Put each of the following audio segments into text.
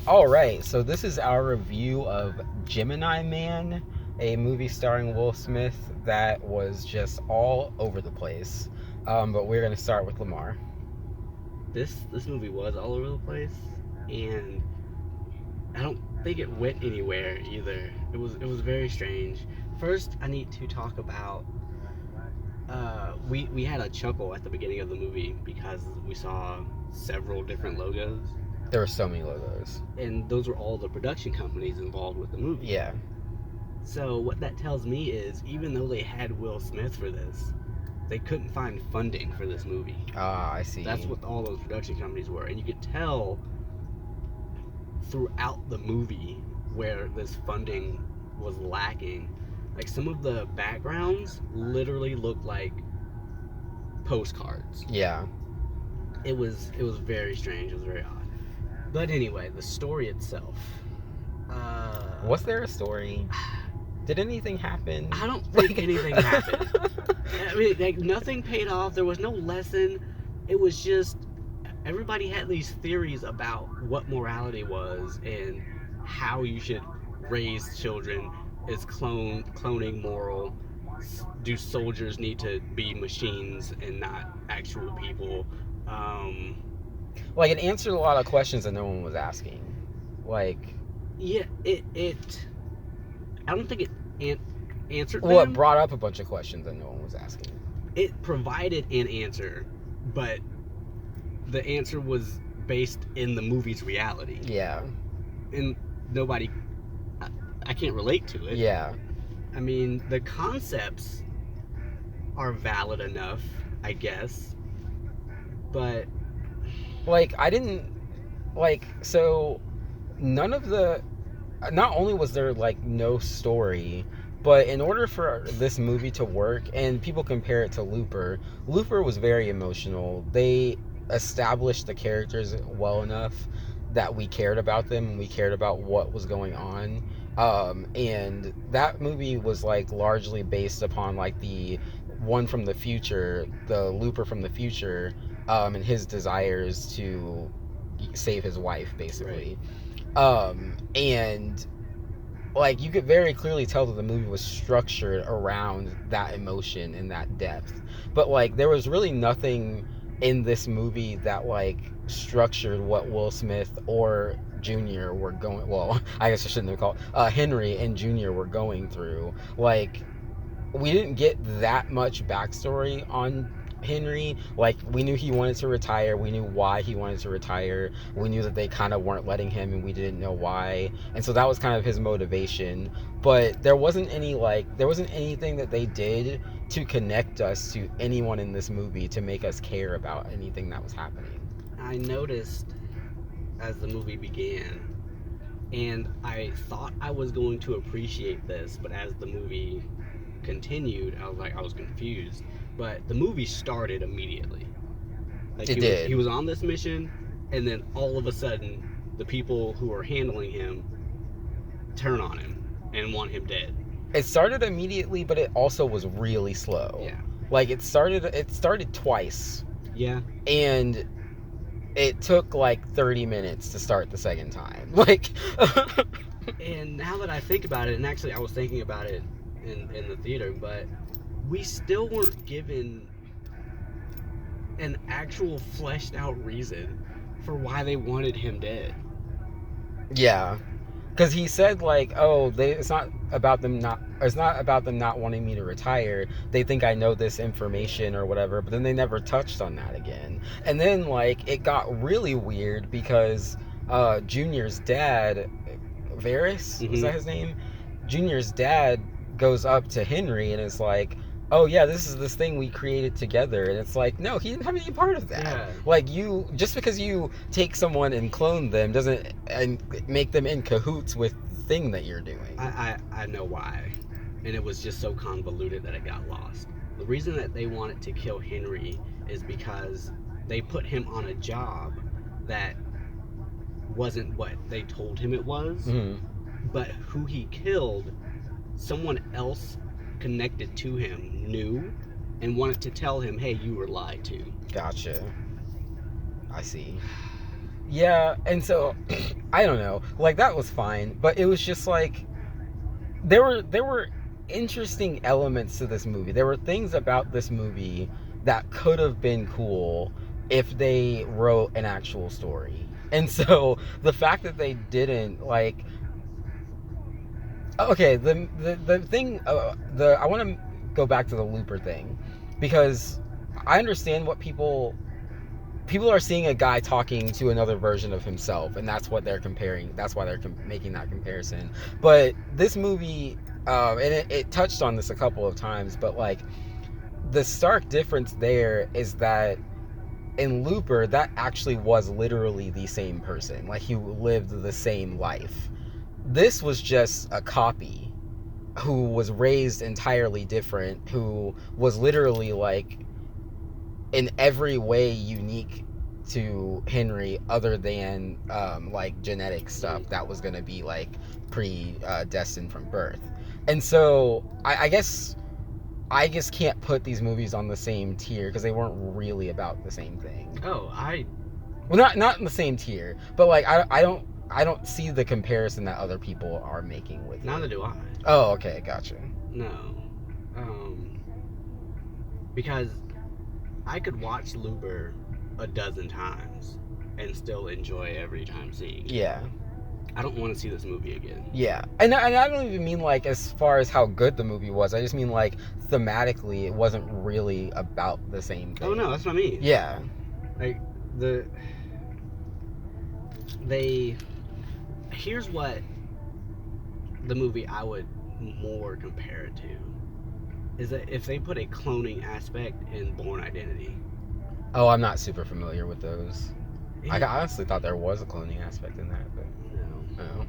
All right, so this is our review of Gemini Man, a movie starring Will Smith that was just all over the place. But we're going to start with Lamar. This movie was all over the place, and I don't think it went anywhere either. It was very strange. First, I need to talk about we had a chuckle at the beginning of the movie because we saw several different logos, There were so many logos. and those were all the production companies involved with the movie. Yeah. So what that tells me is even though they had Will Smith for this, they couldn't find funding for this movie. Ah, I see. That's what all those production companies were, and you could tell throughout the movie where this funding was lacking. Like some of the backgrounds literally looked like postcards. Yeah. It was very strange. It was very odd. But anyway, the story itself. Was there a story? Did anything happen? I don't think anything happened. I mean, like nothing paid off. There was no lesson. It was just everybody had these theories about what morality was and how you should raise children. Is cloning moral? Do soldiers need to be machines and not actual people? Um, Like, it answered a lot of questions that no one was asking. Like, yeah, it. I don't think it answered well, it them. brought up a bunch of questions that no one was asking. It provided an answer, but the answer was based in the movie's reality, Yeah. and nobody. I can't relate to it. Yeah. I mean, the concepts are valid enough, I guess, but Like, I didn't. Like, so none of the. Not only was there, like, no story, but in order for this movie to work, and people compare it to Looper was very emotional. They established the characters well enough that we cared about them and we cared about what was going on. And that movie was, like, largely based upon, like, the one from the future, the Looper from the future, and his desires to save his wife, basically. right. And like, you could very clearly tell that the movie was structured around that emotion and that depth, but like there was really nothing in this movie that like structured what Will Smith or Junior were going, well, I guess I shouldn't have called Henry and Junior were going through. Like, we didn't get that much backstory on Henry. Like, we knew he wanted to retire. We knew why he wanted to retire. We knew that they kind of weren't letting him, and we didn't know why. And so that was kind of his motivation. But there wasn't anything that they did to connect us to anyone in this movie to make us care about anything that was happening. I noticed as the movie began, and I thought I was going to appreciate this, but as the movie continued, I was confused. But the movie started immediately. Like It he did. was on this mission, and then all of a sudden, the people who are handling him turn on him and want him dead. It started immediately, but it also was really slow. Yeah, Like, it started twice, yeah. and it took like 30 minutes to start the second time. Like, And now that I think about it, and actually I was thinking about it in the theater, but we still weren't given an actual fleshed out reason for why they wanted him dead. yeah, because he said like, oh, it's not about them not wanting me to retire. They think I know this information or whatever, but then they never touched on that again. And then like it got really weird because Junior's dad, Varys, was that his name? Junior's dad goes up to Henry and is like, oh yeah, this is this thing we created together. And it's like, no, he didn't have any part of that. Yeah. Like, you, just because you take someone and clone them doesn't and make them in cahoots with the thing that you're doing. I know why, and it was just so convoluted that it got lost. The reason that they wanted to kill Henry is because they put him on a job that wasn't what they told him it was, but who he killed, someone else connected to him knew and wanted to tell him, hey, you were lied to. Gotcha. I see. Yeah, and so I don't know. Like that was fine, but it was just like there were interesting elements to this movie. There were things about this movie that could have been cool if they wrote an actual story. And so the fact that they didn't, like, okay, the thing, the I want to go back to the Looper thing, because I understand what people are seeing a guy talking to another version of himself, and that's what they're comparing. That's why they're making that comparison. But this movie, and it touched on this a couple of times, but like the stark difference there is that in Looper, that actually was literally the same person. Like he lived the same life. This was just a copy who was raised entirely different, who was literally like in every way unique to Henry, other than like genetic stuff that was going to be like predestined from birth. And so I guess can't put these movies on the same tier because they weren't really about the same thing. Oh, Well, not in the same tier, but like I don't see the comparison that other people are making with neither it. do I. Oh, okay, gotcha. No, because I could watch Looper a dozen times and still enjoy every time seeing it. Yeah. I don't want to see this movie again. Yeah, and I don't even mean like as far as how good the movie was. I just mean like thematically, it wasn't really about the same thing. Oh no, that's what I mean. Yeah, Like here's what the movie I would more compare it to is that if they put a cloning aspect in Born Identity. Oh, I'm not super familiar with those. It, I honestly thought there was a cloning aspect in that, but no.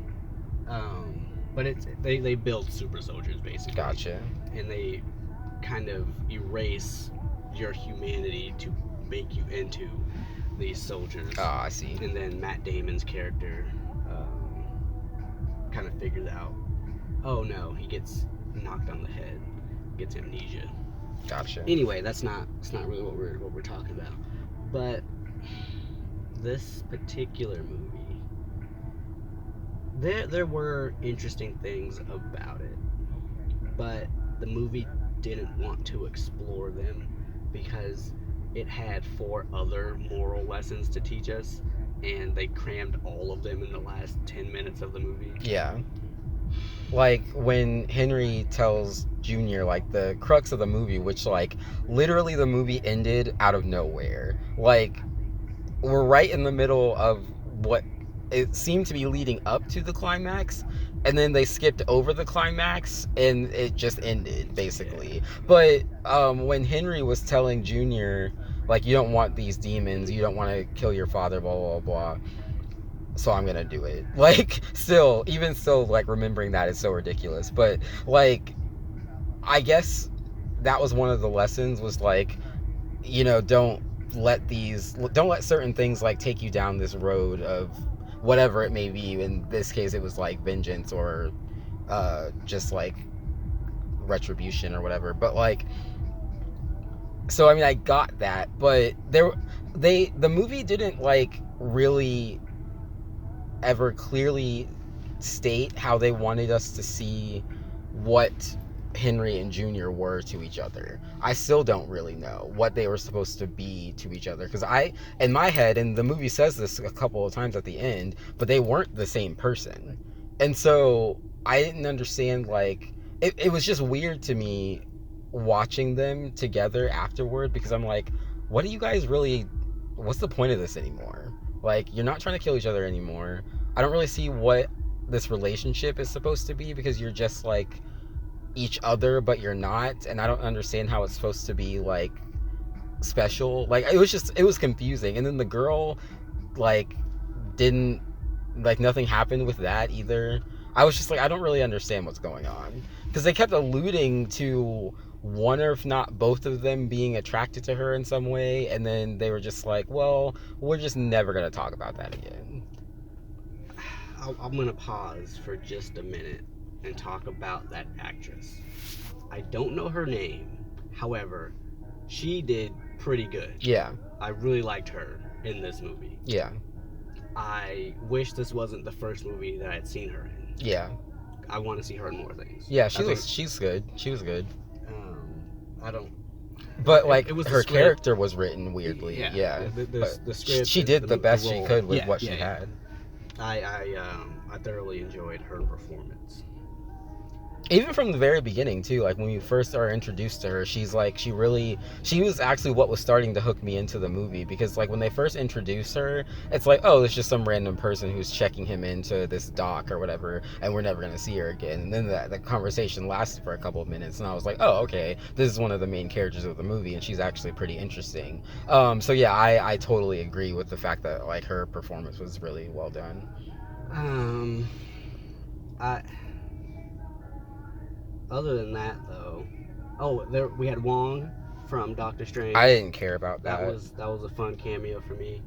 oh, But it's they build super soldiers basically. gotcha. And they kind of erase your humanity to make you into these soldiers. Oh, I see. And then Matt Damon's character kind of figures out, oh no, he gets knocked on the head, gets amnesia. Gotcha. Anyway, that's not really what we're talking about. But this particular movie, there were interesting things about it, but the movie didn't want to explore them because it had 4 other moral lessons to teach us, and they crammed all of them in the last 10 minutes of the movie. Yeah. Like when Henry tells Junior like the crux of the movie, which like literally the movie ended out of nowhere. Like we're right in the middle of what it seemed to be leading up to the climax, and then they skipped over the climax and it just ended basically. Yeah. But when Henry was telling Junior like you don't want these demons, you don't want to kill your father, blah blah blah, so I'm gonna do it. Like even still like remembering that is so ridiculous. But like I guess that was one of the lessons, was like, don't let certain things like take you down this road of whatever it may be. In this case it was like vengeance or just like retribution or whatever. But like, so I mean I got that, but the movie didn't like really ever clearly state how they wanted us to see what Henry and Junior were to each other. I still don't really know what they were supposed to be to each other, because in my head, and the movie says this a couple of times at the end, but they weren't the same person. And so I didn't understand, like, it was just weird to me watching them together afterward, because I'm like, what do you guys really, what's the point of this anymore? Like, you're not trying to kill each other anymore. I don't really see what this relationship is supposed to be, because you're just like each other but you're not, and I don't understand how it's supposed to be like special. Like it was confusing. And then the girl, like, didn't, like, nothing happened with that either. I was just like, I don't really understand what's going on, because they kept alluding to one or if not both of them being attracted to her in some way, and then they were just like, well, we're just never gonna talk about that again. I'm gonna pause for just a minute and talk about that actress. I don't know her name, however, she did pretty good. Yeah. I really liked her in this movie. Yeah. I wish this wasn't the first movie that I'd seen her in. Yeah. I want to see her in more things. Yeah, she's good. She was good. I don't. But like it was her character was written weirdly. Yeah. The script. She did the best she could with what she yeah. had. I thoroughly enjoyed her performance. Even from the very beginning too, like when we first are introduced to her, she was actually what was starting to hook me into the movie, because like when they first introduce her, it's like, oh, it's just some random person who's checking him into this dock or whatever, and we're never gonna see her again. And then the conversation lasted for a couple of minutes, and I was like, oh, okay, this is one of the main characters of the movie, and she's actually pretty interesting. So yeah, I totally agree with the fact that like her performance was really well done. Other than that, though, we had Wong from Doctor Strange. I didn't care about that. That was a fun cameo for me.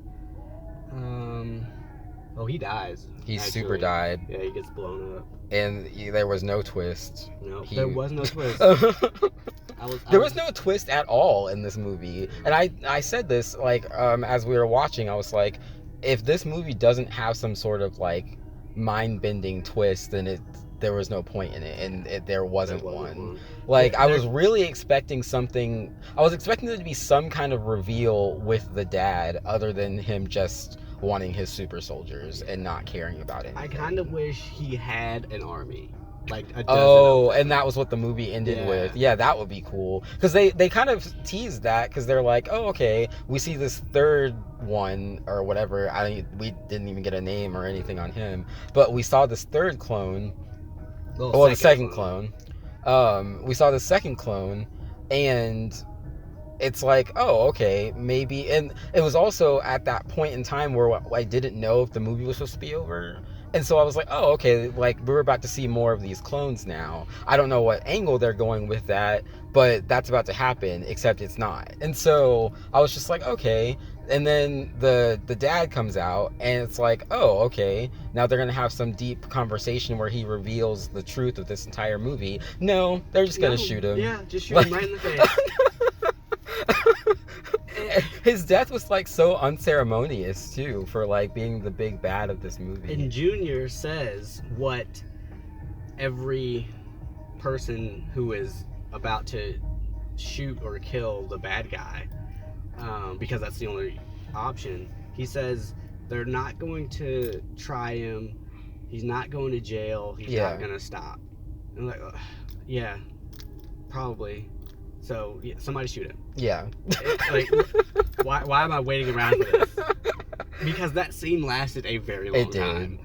He dies. He super died. Yeah, he gets blown up. And there was no twist. No, there was no twist. There was no twist at all in this movie. And I said this, like, as we were watching, I was like, if this movie doesn't have some sort of, like, mind-bending twist, then there was no point in it, and there wasn't one. Like, I was really expecting something. I was expecting there to be some kind of reveal with the dad, other than him just wanting his super soldiers and not caring about anything. I kind of wish he had an army. Like a dozen and that was what the movie ended with. Yeah, that would be cool. Because they kind of teased that, because they're like, oh, okay, we see this third one or whatever. We didn't even get a name or anything on him, but we saw this third clone. The second clone. We saw the second clone, and it's like, oh, okay, maybe. And it was also at that point in time where I didn't know if the movie was supposed to be over. And so I was like, oh, okay, like we're about to see more of these clones now. I don't know what angle they're going with that, but that's about to happen, except it's not. And so I was just like, okay. And then the dad comes out, and it's like, oh, okay, now they're going to have some deep conversation where he reveals the truth of this entire movie. No, they're just going to shoot him. Yeah, just shoot him right in the face. His death was like so unceremonious too, for like being the big bad of this movie. And Junior says what every person who is about to shoot or kill the bad guy, because that's the only option. He says they're not going to try him. He's not going to jail. He's not going to stop. And I'm like, yeah, probably. So yeah, somebody shoot him. Yeah. Like, why am I waiting around for this? Because that scene lasted a very long time.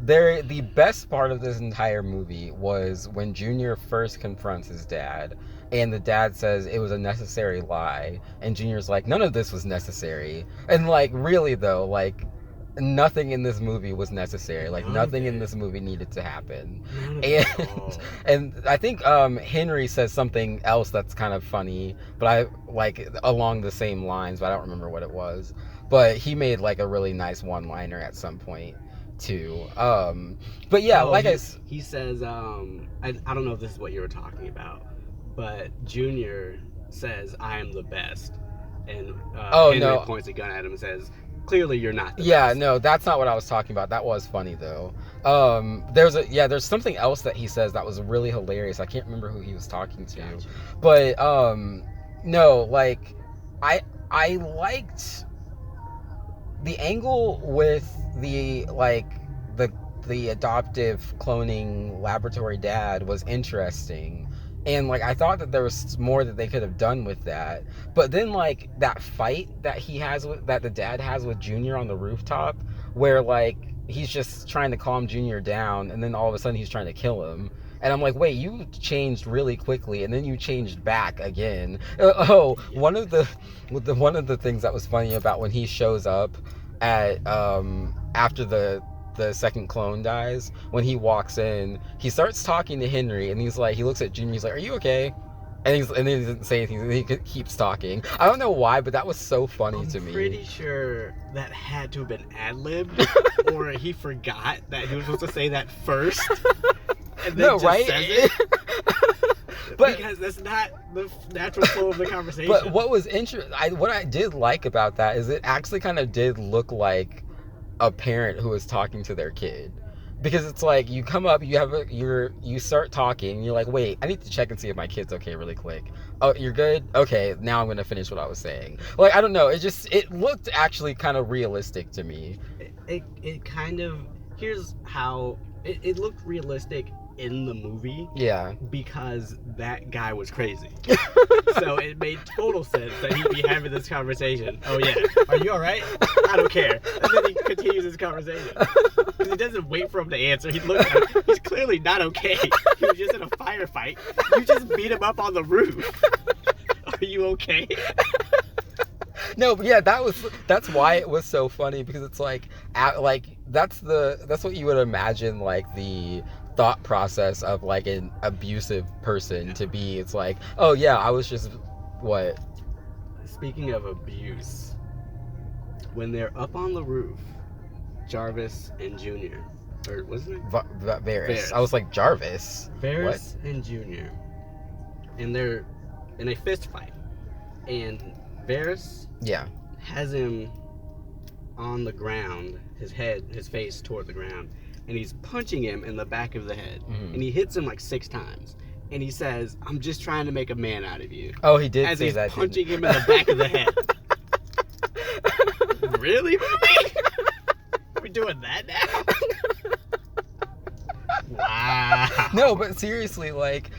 The best part of this entire movie was when Junior first confronts his dad, and the dad says it was a necessary lie, and Junior's like, none of this was necessary. And like, really though, like, nothing in this movie was necessary. Like, nothing in this movie needed to happen. And I think Henry says something else that's kind of funny, but I like along the same lines, but I don't remember what it was. But he made like a really nice one-liner at some point too. But yeah, he says, I don't know if this is what you were talking about, but Junior says, "I am the best," and Henry points a gun at him and says, clearly you're not the best. No, that's not what I was talking about. That was funny though. There's something else that he says that was really hilarious. I can't remember who he was talking to. Gotcha. But no, like I liked the angle with the adoptive cloning laboratory dad was interesting. And like I thought that there was more that they could have done with that, but then like that fight that the dad has with Junior on the rooftop, where like he's just trying to calm Junior down, and then all of a sudden he's trying to kill him, and I'm like, wait, you changed really quickly, and then you changed back again. One of the things that was funny about when he shows up at after the second clone dies, when he walks in, he starts talking to Henry, and he looks at Junior, he's like, are you okay? And then he doesn't say anything, and he keeps talking. I don't know why, but that was so funny to me. I'm pretty sure that had to have been ad-libbed, or he forgot that he was supposed to say that first, and then says it. But because that's not the natural flow of the conversation. But what was what I did like about that is it actually kind of did look like a parent who is talking to their kid. Because it's like you come up, you start talking, and you're like, wait, I need to check and see if my kid's okay really quick. Oh, you're good? Okay, now I'm gonna finish what I was saying. Like, I don't know, it looked actually kind of realistic to me. It kind of, here's how it looked realistic in the movie. Yeah. Because that guy was crazy. So it made total sense that he'd be having this conversation. Oh yeah, are you all right? I don't care. And then he continues his conversation. Because he doesn't wait for him to answer. He looks at him. He's clearly not okay. He was just in a firefight. You just beat him up on the roof. Are you okay? No, but yeah, that's why it was so funny, because it's like that's what you would imagine like the thought process of like an abusive person to be. It's like, oh yeah, I was just what? Speaking of abuse, when they're up on the roof, Jarvis and Junior, or wasn't it? Varys. I was like, Jarvis. Varys and Junior, and they're in a fist fight, and Varys has him on the ground, his face toward the ground, and he's punching him in the back of the head, and he hits him like 6 times, and he says, "I'm just trying to make a man out of you." Oh, he did as say he's that. Punching him in the back of the head. Really, movie? We're doing that now? Wow. No, but seriously, like,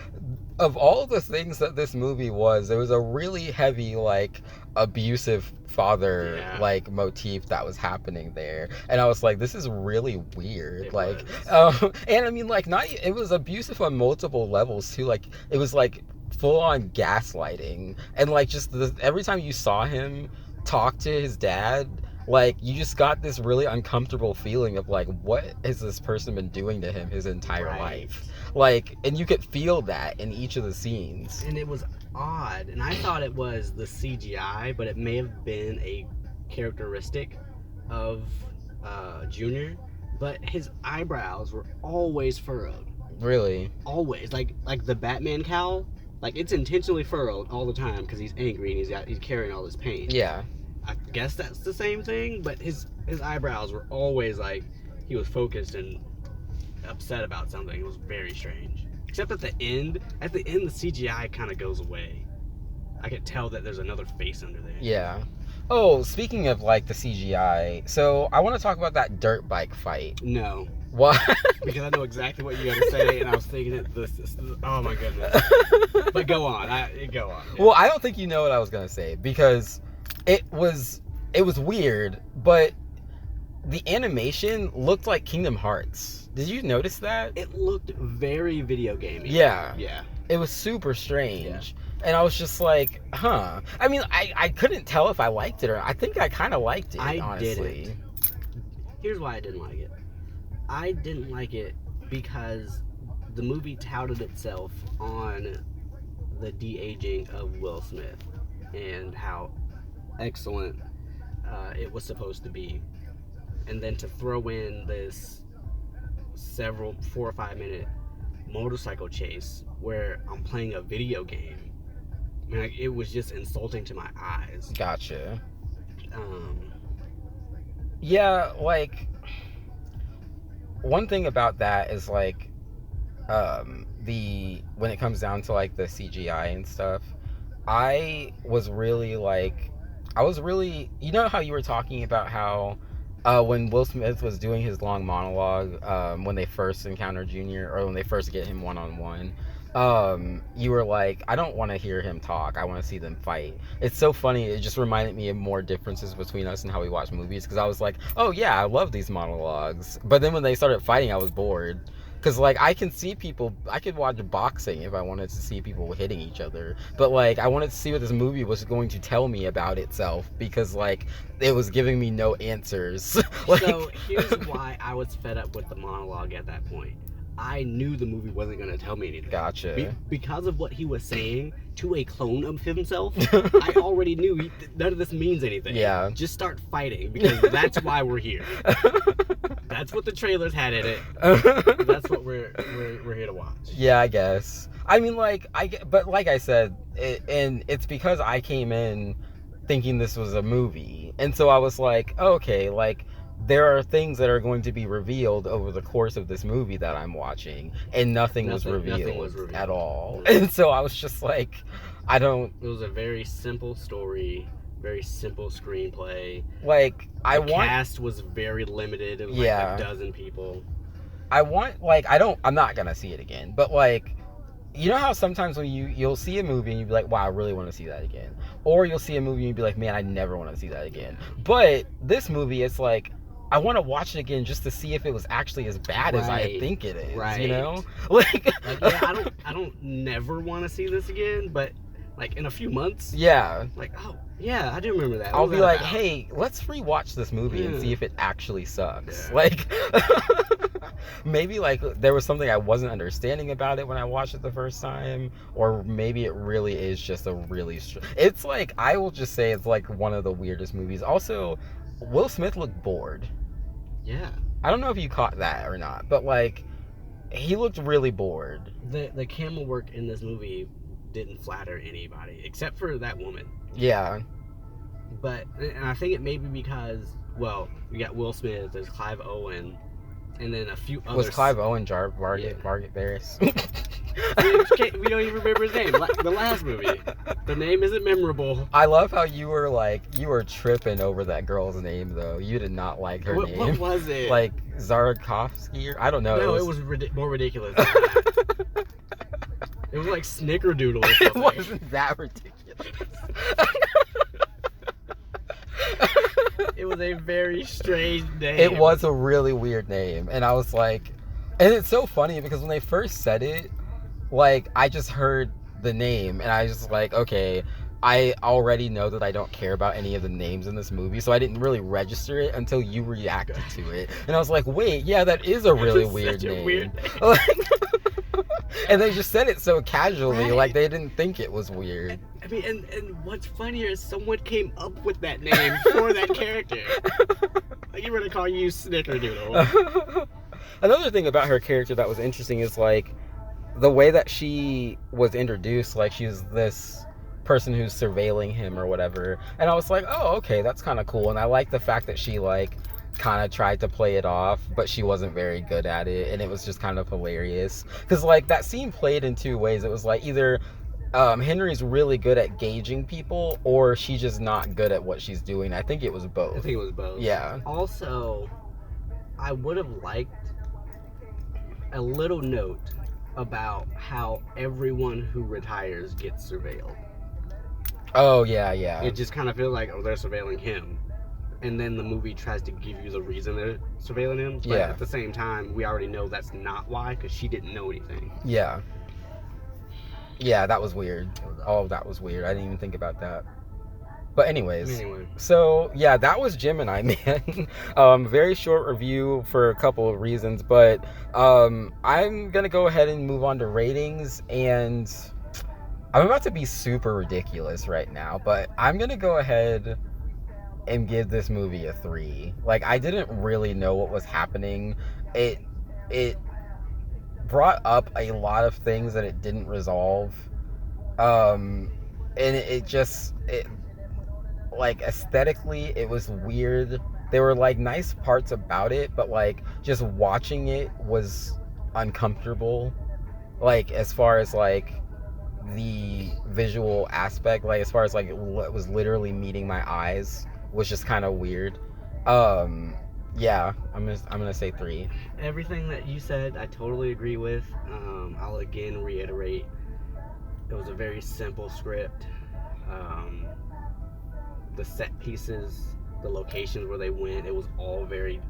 of all the things that this movie was, there was a really heavy, like, abusive father like motif that was happening there, and I was like, this is really weird. And I mean, like, it was abusive on multiple levels too. Like, it was like full on gaslighting, and like just every time you saw him talk to his dad, like, you just got this really uncomfortable feeling of like, what has this person been doing to him his entire life? Like, and you could feel that in each of the scenes. And it was odd, and I thought it was the CGI, but it may have been a characteristic of Junior. But his eyebrows were always furrowed. Really? Always, like the Batman cowl. Like, it's intentionally furrowed all the time because he's angry and he's carrying all this pain. Yeah. I guess that's the same thing, but his eyebrows were always like he was focused and upset about something. It was very strange. Except at the end, the CGI kind of goes away. I could tell that there's another face under there. Yeah. Oh, speaking of like the CGI, so I want to talk about that dirt bike fight. No. Why? Because I know exactly what you're gonna say, and I was thinking oh my goodness. But go on. Go on. Yeah. Well, I don't think you know what I was gonna say, because it was weird, but the animation looked like Kingdom Hearts. Did you notice that? It looked very video gamey. Yeah. Yeah. It was super strange. Yeah. And I was just like, huh. I mean, I couldn't tell if I liked it or not. I think I kind of liked it, honestly. Didn't. Here's why I didn't like it. I didn't like it because the movie touted itself on the de-aging of Will Smith and how excellent it was supposed to be. And then to throw in this 4 or 5 minute motorcycle chase where I'm playing a video game, I mean, it was just insulting to my eyes. Gotcha. Yeah, like, one thing about that is like when it comes down to like the CGI and stuff, I was really, you know how you were talking about how when Will Smith was doing his long monologue, when they first encounter Junior, or when they first get him one-on-one, you were like, I don't want to hear him talk, I want to see them fight. It's so funny, it just reminded me of more differences between us and how we watch movies, because I was like, oh yeah, I love these monologues, but then when they started fighting, I was bored. Because, like, I could watch boxing if I wanted to see people hitting each other. But, like, I wanted to see what this movie was going to tell me about itself. Because, like, it was giving me no answers. Like... So, here's why I was fed up with the monologue at that point. I knew the movie wasn't going to tell me anything. Gotcha. Because of what he was saying to a clone of himself, I already knew none of this means anything. Yeah. Just start fighting, because that's why we're here. That's what the trailers had in it. That's what we're here to watch. Yeah, I guess. I mean, but like I said, and it's because I came in thinking this was a movie, and so I was like, okay, like, there are things that are going to be revealed over the course of this movie that I'm watching, and nothing was revealed at all. No. And so I was just like, I don't. It was a very simple story, very simple screenplay. Like, the cast was very limited. It was like a dozen people. I'm not gonna see it again, but like, you know how sometimes when you'll see a movie and you'll be like, wow, I really want to see that again, or you'll see a movie and you'll be like, man, I never want to see that again. But this movie, it's like, I want to watch it again just to see if it was actually as bad as I think it is. Right. You know, like yeah, I don't never want to see this again, but like in a few months, like, oh yeah, I do remember that. I'll be like, hey, let's rewatch this movie and see if it actually sucks. Yeah. Like, maybe like there was something I wasn't understanding about it when I watched it the first time, or maybe it really is just a really it's like, I will just say it's like one of the weirdest movies. Also, Will Smith looked bored. Yeah, I don't know if you caught that or not, but like, he looked really bored. The camera work in this movie didn't flatter anybody except for that woman. Yeah. But, and I think it may be because, well, we got Will Smith, there's Clive Owen, and then a few others. Was Clive Owen Margaret Barris? We don't even remember his name. The last movie. The name isn't memorable. I love how you were tripping over that girl's name, though. You did not like her name. What was it? Like Zarkovsky? I don't know. No, it was more ridiculous than that. It was like Snickerdoodle or something. It wasn't that ridiculous. It was a very strange name. It was a really weird name. And I was like... And it's so funny because when they first said it, like, I just heard the name and I was just like, okay, I already know that I don't care about any of the names in this movie, so I didn't really register it until you reacted to it. And I was like, wait, yeah, that is a really weird name. And they just said it so casually, like they didn't think it was weird. I mean, and what's funnier is someone came up with that name for that character. Like, you were to call you Snickerdoodle. Another thing about her character that was interesting is like the way that she was introduced. Like, she's this person who's surveilling him or whatever, and I was like, oh, okay, that's kind of cool. And I like the fact that she like kind of tried to play it off, but she wasn't very good at it, and it was just kind of hilarious because like that scene played in two ways. It was like either Henry's really good at gauging people, or she's just not good at what she's doing. I think it was both. Yeah. Also, I would have liked a little note about how everyone who retires gets surveilled. Oh, yeah. It just kind of feels like, oh, they're surveilling him. And then the movie tries to give you the reason they're surveilling him. But at the same time, we already know that's not why, because she didn't know anything. Yeah. Yeah, that was weird. Oh, that was weird. I didn't even think about that. But anyways, so yeah, that was Gemini, man. Very short review for a couple of reasons, but I'm gonna go ahead and move on to ratings, and I'm about to be super ridiculous right now, but I'm gonna go ahead and give this movie a 3. Like, I didn't really know what was happening. It brought up a lot of things that it didn't resolve, and it like, aesthetically it was weird. There were like nice parts about it, but like just watching it was uncomfortable, like as far as like the visual aspect, like as far as like what was literally meeting my eyes was just kind of weird. Yeah, I'm gonna say 3. Everything that you said, I totally agree with. I'll again reiterate, it was a very simple script. The set pieces, the locations where they went, it was all very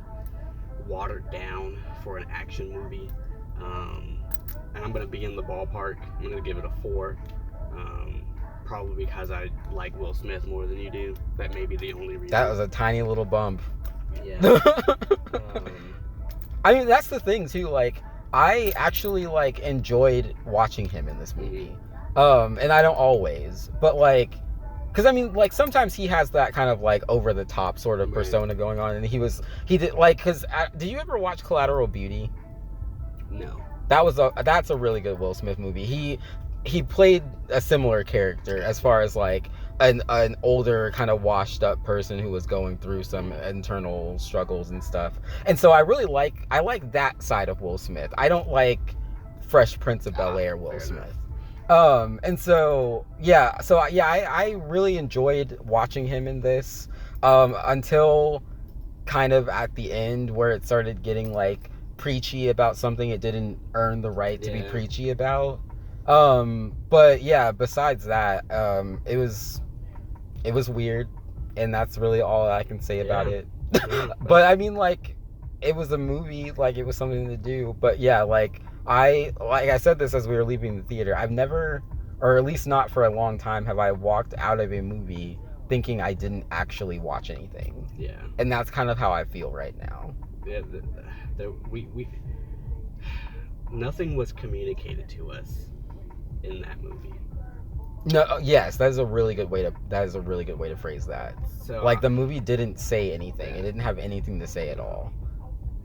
watered down for an action movie. And I'm gonna be in the ballpark. I'm gonna give it a 4. Probably because I like Will Smith more than you do. That may be the only reason. That was a tiny little bump. Yeah. I mean, that's the thing too. Like, I actually like enjoyed watching him in this movie. And I don't always, but like, because I mean, like, sometimes he has that kind of like over the top sort of persona going on, and he did like, because did you ever watch Collateral Beauty? No. That's a really good Will Smith movie. He played a similar character as far as like an older kind of washed up person who was going through some internal struggles and stuff. And so I like that side of Will Smith. I don't like Fresh Prince of Bel-Air Will Smith. And so I really enjoyed watching him in this until kind of at the end where it started getting like preachy about something it didn't earn the right to be preachy about. But yeah, besides that, it was weird, and that's really all I can say about it. But I mean, like, it was a movie, like it was something to do. But yeah, like I said this as we were leaving the theater. I've never, or at least not for a long time, have I walked out of a movie thinking I didn't actually watch anything. Yeah. And that's kind of how I feel right now. Yeah, we nothing was communicated to us in that movie. No, yes, that is a really good way to phrase that. So like the movie didn't say anything. It didn't have anything to say at all.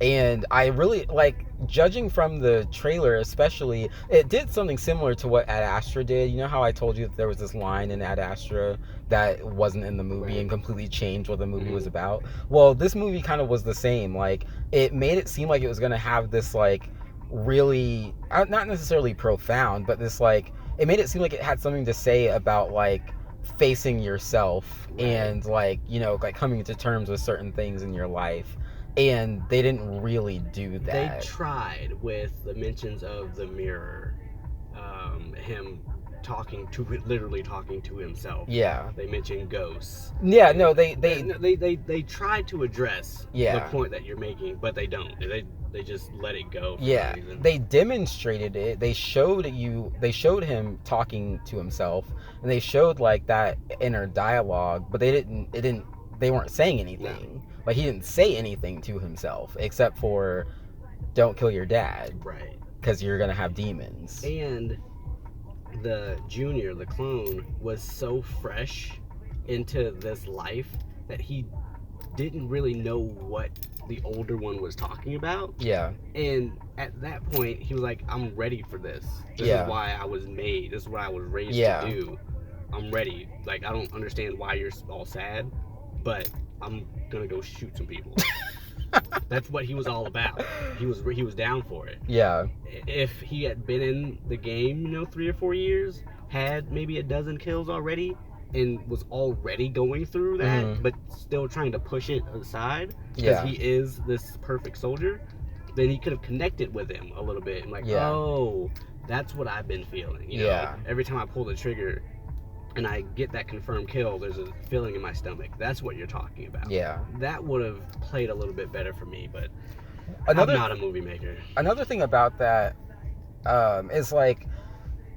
And I really like, judging from the trailer especially, it did something similar to what Ad Astra did. You know how I told you that there was this line in Ad Astra that wasn't in the movie and completely changed what the movie was about? Well, this movie kind of was the same. Like, it made it seem like it was going to have this like really, not necessarily profound, but this like, it made it seem like it had something to say about like facing yourself and like, you know, like coming to terms with certain things in your life. And they didn't really do that. They tried with the mentions of the mirror, him literally talking to himself. Yeah. They mentioned ghosts. Yeah, no, they tried to address the point that you're making, but they don't. They just let it go. Yeah, they demonstrated it. They showed him talking to himself, and they showed like that inner dialogue, but they weren't saying anything. No. Like, he didn't say anything to himself except for, don't kill your dad. Right. Because you're going to have demons. And the Junior, the clone, was so fresh into this life that he didn't really know what the older one was talking about. Yeah. And at that point, he was like, I'm ready for this. This is why I was made. This is what I was raised to do. I'm ready. Like, I don't understand why you're all sad, but I'm gonna go shoot some people. That's what he was all about. He was down for it. Yeah. If he had been in the game, 3 or 4 years, had maybe a dozen kills already, and was already going through that, but still trying to push it aside because he is this perfect soldier, then he could have connected with him a little bit and like, oh, that's what I've been feeling. You know, like, every time I pull the trigger and I get that confirmed kill, there's a feeling in my stomach. That's what you're talking about. Yeah. That would have played a little bit better for me, but I'm not a movie maker. Another thing about that is like,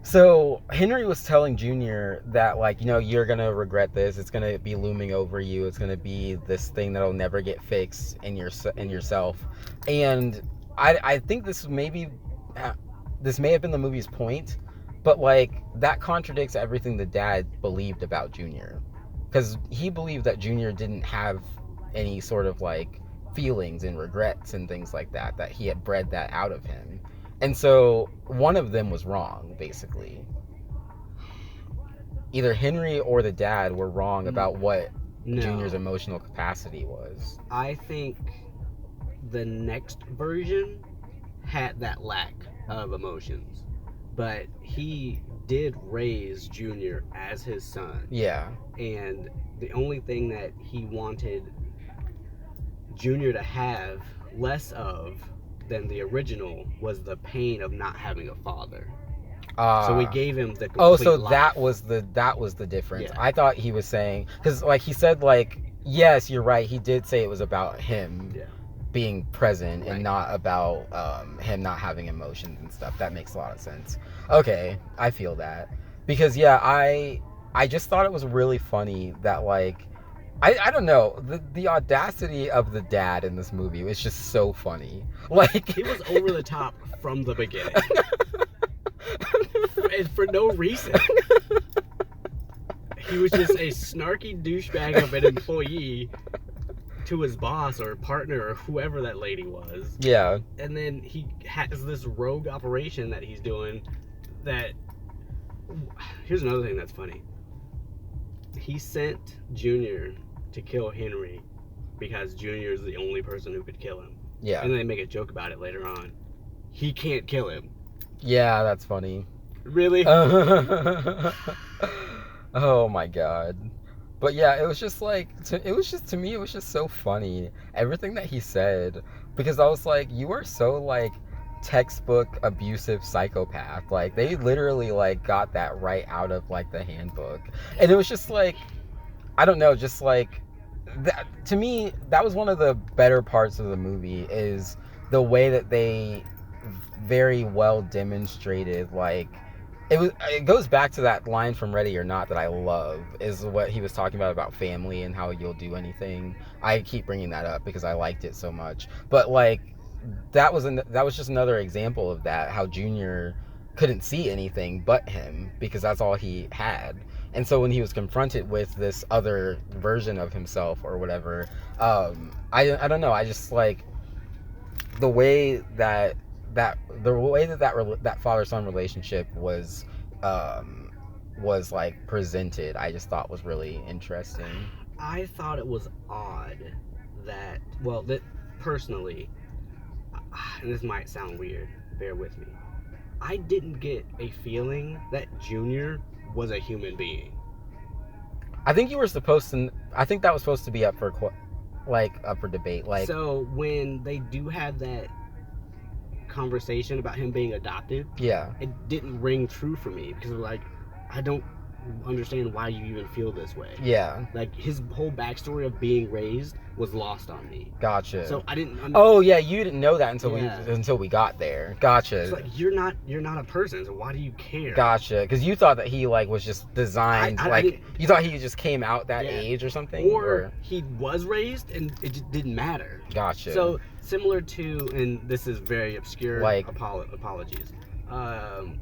so Henry was telling Junior that, like, you're going to regret this. It's going to be looming over you. It's going to be this thing that'll never get fixed in yourself. And I think this may have been the movie's point. But, like, that contradicts everything the dad believed about Junior. Because he believed that Junior didn't have any sort of, like, feelings and regrets and things like that, that he had bred that out of him. And so, one of them was wrong, basically. Either Henry or the dad were wrong about what Junior's emotional capacity was. I think the next version had that lack of emotions. But he did raise Junior as his son. Yeah. And the only thing that he wanted Junior to have less of than the original was the pain of not having a father. So we gave him the complete life. that was the difference. Yeah. I thought he was saying, because like he said, like, yes, you're right, he did say it was about him being present and not about him not having emotions and stuff. That makes a lot of sense. Okay, I feel that. Because I just thought it was really funny that, like, I don't know, the audacity of the dad in this movie was just so funny. Like, he was over the top from the beginning. And for no reason. He was just a snarky douchebag of an employee to his boss or partner or whoever that lady was. Yeah. And then he has this rogue operation that he's doing that... Here's another thing that's funny. He sent Junior to kill Henry because Junior is the only person who could kill him. Yeah. And they make a joke about it later on. He can't kill him. Yeah, that's funny. Really? Oh my god. But yeah, it was just like to me it was just so funny everything that he said, because I was like, you are so like textbook abusive psychopath. Like they literally like got that right out of like the handbook. And it was just like, I don't know, just like that, to me that was one of the better parts of the movie, is the way that they very well demonstrated, like it goes back to that line from Ready or Not that I love, is what he was talking about family and how you'll do anything. I keep bringing that up because I liked it so much, but like that was just another example of that, how Junior couldn't see anything but him because that's all he had. And so when he was confronted with this other version of himself or whatever, I don't know, I just like the way that that father son relationship was like presented, I just thought was really interesting. I thought it was odd that, well, that personally, and this might sound weird, bear with me, I didn't get a feeling that Junior was a human being. I think that was supposed to be up for debate. Like, so when they do have that conversation about him being adopted, yeah, it didn't ring true for me because like, I don't understand why you even feel this way. Yeah, like his whole backstory of being raised was lost on me. Gotcha. So I didn't oh yeah, you didn't know that until Yeah. we got there. Gotcha. It's like, you're not a person, so why do you care? Gotcha. Because you thought that he like was just designed, you thought he just came out that age or something, or he was raised and it just didn't matter. Gotcha. So similar to, and this is very obscure, like apologies,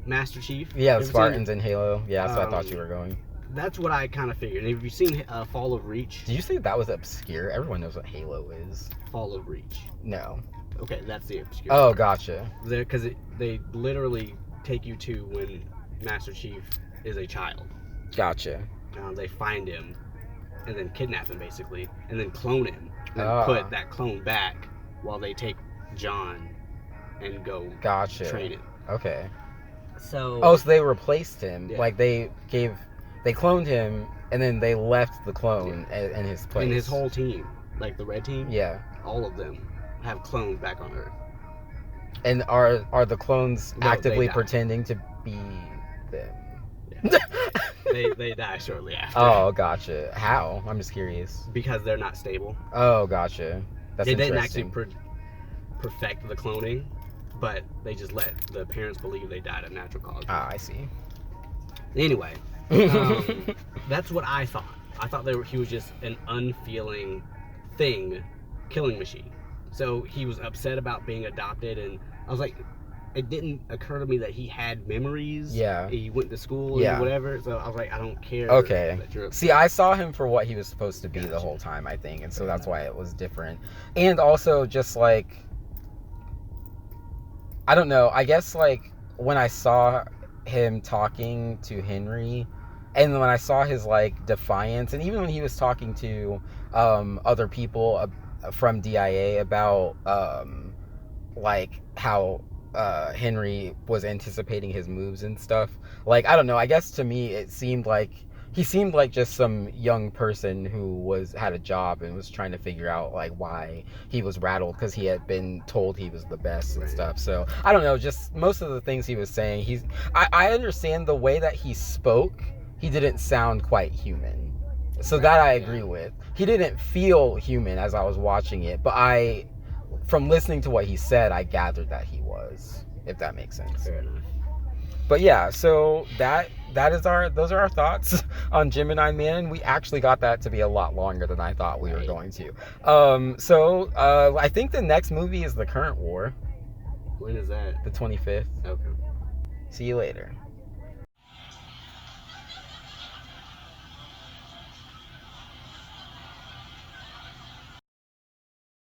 Master Chief. Yeah, the Spartans in Halo. Yeah, that's what I thought you were going. That's what I kind of figured. Have you seen Fall of Reach? Did you say that was obscure? Everyone knows what Halo is. Fall of Reach. No. Okay, that's the obscure. Oh, gotcha. Because they literally take you to when Master Chief is a child. Gotcha. They find him and then kidnap him basically, and then clone him, and put that clone back while they take John and go train him. Okay. So so they replaced him. Yeah. Like they cloned him and then they left the clone in his place. And his whole team, like the red team. Yeah. All of them have clones back on Earth. And are the clones actively pretending to be them? Yeah. they die shortly after. Oh, gotcha. How? I'm just curious. Because they're not stable. Oh, gotcha. That's they didn't actually perfect the cloning, but they just let the parents believe they died of natural causes. Ah, I see. Anyway, that's what I thought. I thought he was just an unfeeling thing, killing machine. So he was upset about being adopted, and I was like, it didn't occur to me that he had memories. Yeah. He went to school and whatever. So I was like, I don't care. Okay. That you're See, I saw him for what he was supposed to be the whole time, I think, and so that's why it was different. And also, just like, I don't know. I guess like when I saw him talking to Henry, and when I saw his like defiance, and even when he was talking to other people from DIA about like how Henry was anticipating his moves and stuff, like, I don't know, I guess to me it seemed like he seemed like just some young person who had a job and was trying to figure out like why he was rattled, because he had been told he was the best and stuff. So I don't know, just most of the things he was saying, I understand the way that he spoke, he didn't sound quite human. So that I agree with. He didn't feel human as I was watching it, but from listening to what he said, I gathered that he was, if that makes sense. Fair enough. But yeah, so those are our thoughts on Gemini Man. We actually got that to be a lot longer than I thought we were going to. I think the next movie is The Current War. When is that? The 25th. Okay. See you later.